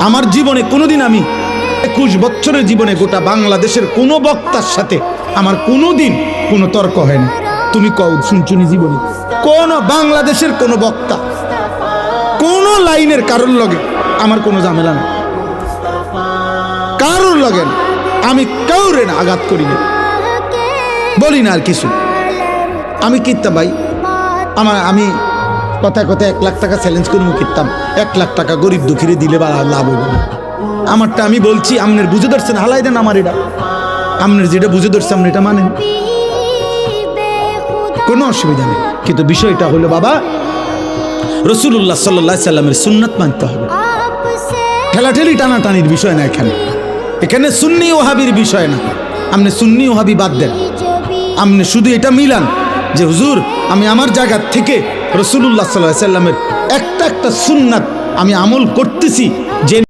আমার জীবনে কোনোদিন আমি 21 বছরের জীবনে গোটা বাংলাদেশের কোনো বক্তার সাথে আমার কোনোদিন কোনো তর্ক হয়নি। তুমি কও শুনছুনি জীবনে কোন বাংলাদেশের কোনো বক্তা কোন লাইনের কারোর লগে আমার কোনো ঝামেলা না, কারোর লগে না। আমি কাউরে না আঘাত করি না, বলি না আর কিছু। আমি কিনতাম ভাই, আমি কথায় কথায় 1 লাখ টাকা চ্যালেঞ্জ করে কিনতাম, 1 লাখ টাকা গরিব দুঃখীরে দিলে বা লাভ হইব না। আমারটা আমি বলছি, আমনের বুঝে ধরছেন, হালাই দেন আমার এটা, আমনের যেটা বুঝে ধরছে আপনি এটা মানেন, কোনো অসুবিধা নেই। কিন্তু বিষয়টা হলো বাবা, রাসূলুল্লাহ সাল্লাল্লাহু আলাইহি সাল্লামের সুন্নাত মানতে হবে। ঠেলাঠেলি টানাটানির বিষয় না এখানে, এখানে সুন্নি ওহাবির বিষয় না। আপনি সুন্নি ওহাবি বাদ দেন, আপনি শুধু এটা মিলান যে হুজুর আমি আমার জায়গা থেকে রাসূলুল্লাহ সাল্লাল্লাহু আলাইহি সাল্লামের একটা সুন্নাত আমি আমল করতেছি, যে